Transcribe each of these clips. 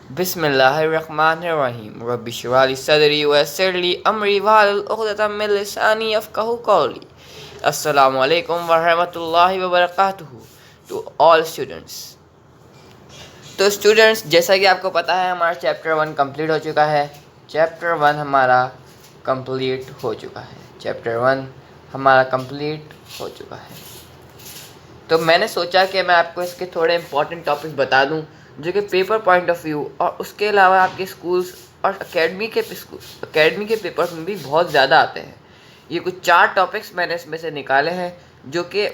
बिस्मिल्लाहिर्रहमानिर्रहीम रब्बि इश्रह ली सदरी वयस्सिर ली अमरी वहलुल उक़दतम मिन लिसानी यफ़क़हू क़ौली। अस्सलामु अलैकुम वरहमतुल्लाहि वबरकातुहू टू ऑल स्टूडेंट्स। तो स्टूडेंट्स, जैसा कि आपको पता है हमारा चैप्टर 1 कंप्लीट हो चुका है। चैप्टर 1 हमारा कंप्लीट हो चुका है। चैप्टर 1 हमारा कंप्लीट हो चुका है। तो मैंने सोचा कि मैं आपको इसके थोड़े इंपॉर्टेंट टॉपिक्स बता दूं जो कि पेपर पॉइंट ऑफ व्यू और उसके अलावा आपके स्कूल्स और एकेडमी के पेपर्स में भी बहुत ज़्यादा आते हैं। ये कुछ 4 टॉपिक्स मैंने इसमें से निकाले हैं जो कि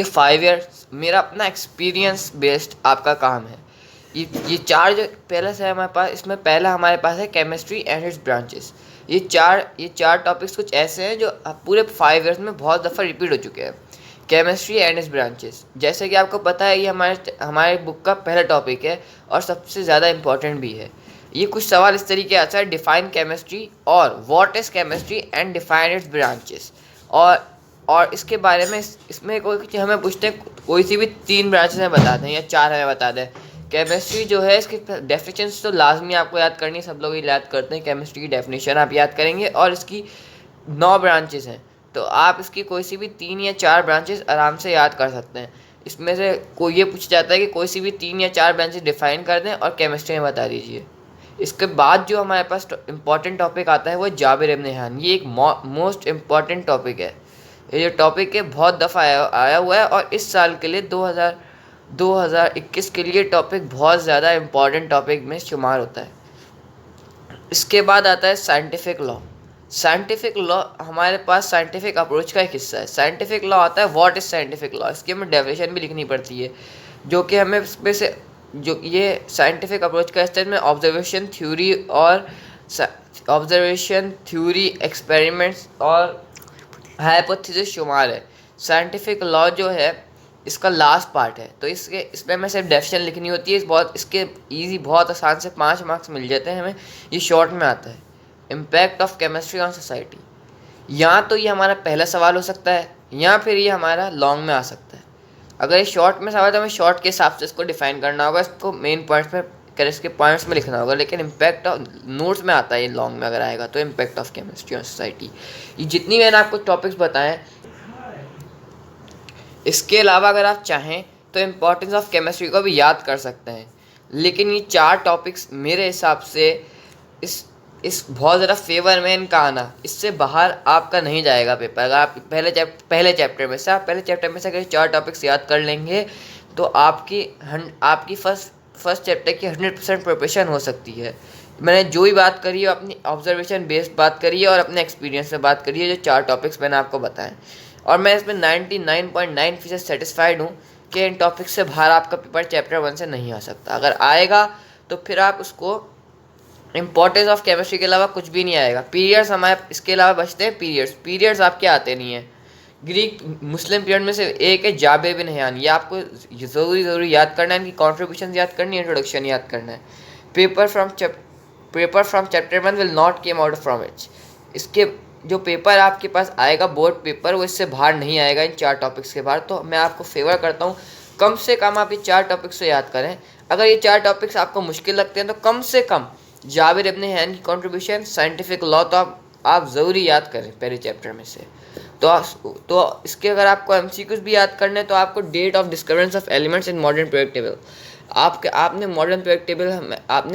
5 ईयर्स मेरा अपना एक्सपीरियंस बेस्ड आपका काम है। ये 4 जो पहले से हमारे पास, इसमें पहला हमारे पास है केमिस्ट्री एंड इट्स ब्रांचेस। ये चार टॉपिक्स कुछ ऐसे हैं जो पूरे 5 ईयर्स में बहुत दफ़ा रिपीट हो चुके हैं। केमिस्ट्री एंड इट्स ब्रांचेस, जैसे कि आपको पता है, ये हमारे बुक का पहला टॉपिक है और सबसे ज़्यादा इम्पॉर्टेंट भी है। ये कुछ सवाल इस तरीके आता है: डिफाइन केमिस्ट्री और what is chemistry and define it's branches. और इसके बारे में इसमें कोई हमें पूछते हैं कोई सी भी 3 ब्रांचेस हमें बता दें या 4 हमें बता दें। केमिस्ट्री जो है, इसकी डेफिनेशन तो लाजमी आपको याद करनी है, सब लोग याद करते हैं। केमिस्ट्री की डेफिनेशन आप याद करेंगे और इसकी 9 ब्रांचेस हैं, तो आप इसकी कोई सी भी 3 या 4 ब्रांचेस आराम से याद कर सकते हैं। इसमें से कोई ये पूछा जाता है कि कोई सी भी 3 या 4 ब्रांचेस डिफाइन कर दें और केमिस्ट्री में बता दीजिए। इसके बाद जो हमारे पास इम्पॉर्टेंट टॉपिक आता है वो जाबिर इब्न हैयान। ये एक मोस्ट इम्पॉर्टेंट टॉपिक है। ये टॉपिक है बहुत दफ़ा आया हुआ है और इस साल के लिए 2021 के लिए टॉपिक बहुत ज़्यादा इम्पॉर्टेंट टॉपिक में शुमार होता है। इसके बाद आता है साइंटिफिक लॉ। साइंटिफिक लॉ हमारे पास साइंटिफिक अप्रोच का एक हिस्सा है। साइंटिफिक लॉ आता है व्हाट इज़ साइंटिफिक लॉ। इसकी हमें डेफिनेशन भी लिखनी पड़ती है, जो कि हमें इसमें से जो ये साइंटिफिक अप्रोच का हिस्सा है, इसमें ऑब्जर्वेशन थ्योरी एक्सपेरिमेंट्स और हाइपोथेसिस शुमार है। साइंटिफिक लॉ जो है इसका लास्ट पार्ट है, तो इसमें हमें सिर्फ डेफिनेशन लिखनी होती है। इसके इजी, बहुत आसान से 5 मार्क्स मिल जाते हैं हमें। ये शॉर्ट में आता है। Impact of chemistry on society, या तो ये हमारा पहला सवाल हो सकता है या फिर ये हमारा लॉन्ग में आ सकता है। अगर ये शॉर्ट में सवाल है तो हमें शॉर्ट के हिसाब से इसको डिफाइन करना होगा, इसको मेन पॉइंट्स में इसके पॉइंट्स में लिखना होगा। लेकिन इम्पैक्ट ऑफ नोट्स में आता है, ये लॉन्ग में अगर आएगा तो impact of chemistry on society. ये जितनी मैंने आपको टॉपिक्स बताएं, इसके अलावा अगर आप चाहें तो इम्पोर्टेंस ऑफ केमिस्ट्री को भी याद कर सकते हैं। लेकिन ये 4 टॉपिक्स मेरे हिसाब से इस बहुत ज़्यादा फेवर में इनका आना, इससे बाहर आपका नहीं जाएगा पेपर। अगर आप पहले चैप्टर में से अगर 4 टॉपिक्स याद कर लेंगे तो आपकी फर्स्ट चैप्टर की 100% प्रिपरेशन हो सकती है। मैंने जो भी बात करी है अपनी ऑब्जर्वेशन बेस्ड बात करी है और अपने एक्सपीरियंस से बात करी है, जो 4 टॉपिक्स मैंने आपको बताएं। और मैं इसमें 99.9% सेटिस्फाइड हूँ कि इन टॉपिक्स से बाहर आपका पेपर चैप्टर 1 से नहीं आ सकता। अगर आएगा तो फिर आप उसको इम्पोर्टेंस ऑफ केमिस्ट्री के अलावा कुछ भी नहीं आएगा। पीरियड्स हमारे इसके अलावा बचते हैं। पीरियड्स आपके आते नहीं हैं। ग्रीक मुस्लिम पीरियड में से एक है जाबिर बिन हैयान, ये आपको ज़रूरी याद करना है। इनकी कॉन्ट्रीब्यूशन याद करनी है, इंट्रोडक्शन याद करना है। Paper from chapter 1 will not came out from it. इसके जो पेपर आपके पास आएगा, बोर्ड पेपर, वो इससे बाहर नहीं आएगा, इन 4 टॉपिक्स के बाहर। तो मैं आपको फेवर करता हूँ कम से कम आप ये 4 टॉपिक्स को याद करें। अगर ये 4 टॉपिक्स आपको मुश्किल लगते हैं तो कम से कम जाबिर इब्न हैयान की कॉन्ट्रीब्यूशन, साइंटिफिक लॉ तो आप ज़रूरी याद करें पहले चैप्टर में से। तो इसके अगर आपको MCQs भी याद करने हैं तो आपको date of discoveries of elements in modern period table, आपने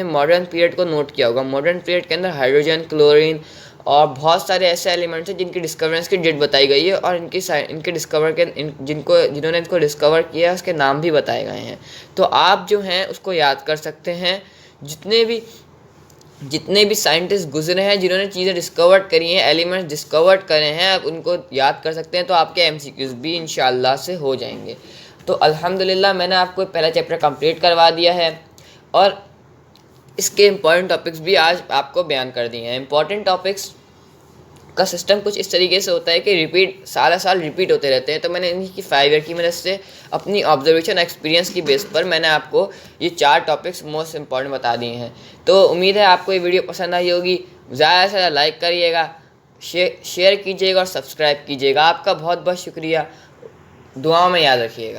मॉडर्न पीरियड को नोट किया होगा। मॉडर्न पीरियड के अंदर हाइड्रोजन, क्लोरीन और बहुत सारे ऐसे एलिमेंट्स हैं जिनकी डिस्कवरेंस की डेट बताई गई है और इनके जिन्होंने इनको डिस्कवर किया उसके नाम भी बताए गए हैं। तो आप जो हैं उसको याद कर सकते हैं। जितने भी साइंटिस्ट गुजरे हैं जिन्होंने चीज़ें डिस्कवर करी हैं, एलिमेंट्स डिस्कवर करे हैं, आप उनको याद कर सकते हैं। तो आपके MCQs भी इंशाल्लाह से हो जाएंगे। तो अल्हम्दुलिल्लाह मैंने आपको पहला चैप्टर कंप्लीट करवा दिया है और इसके इम्पॉर्टेंट टॉपिक्स भी आज आपको बयान कर दिए हैं। इम्पॉर्टेंट टॉपिक्स का सिस्टम कुछ इस तरीके से होता है कि साल रिपीट होते रहते हैं। तो मैंने इन्हीं की 5 ईयर की मदद से अपनी ऑब्जर्वेशन एक्सपीरियंस की बेस पर मैंने आपको ये 4 टॉपिक्स मोस्ट इंपॉर्टेंट बता दिए हैं। तो उम्मीद है आपको ये वीडियो पसंद आई होगी। ज़्यादा से ज़्यादा लाइक करिएगा, शेयर कीजिएगा और सब्सक्राइब कीजिएगा। आपका बहुत बहुत शुक्रिया। दुआओं में याद रखिएगा।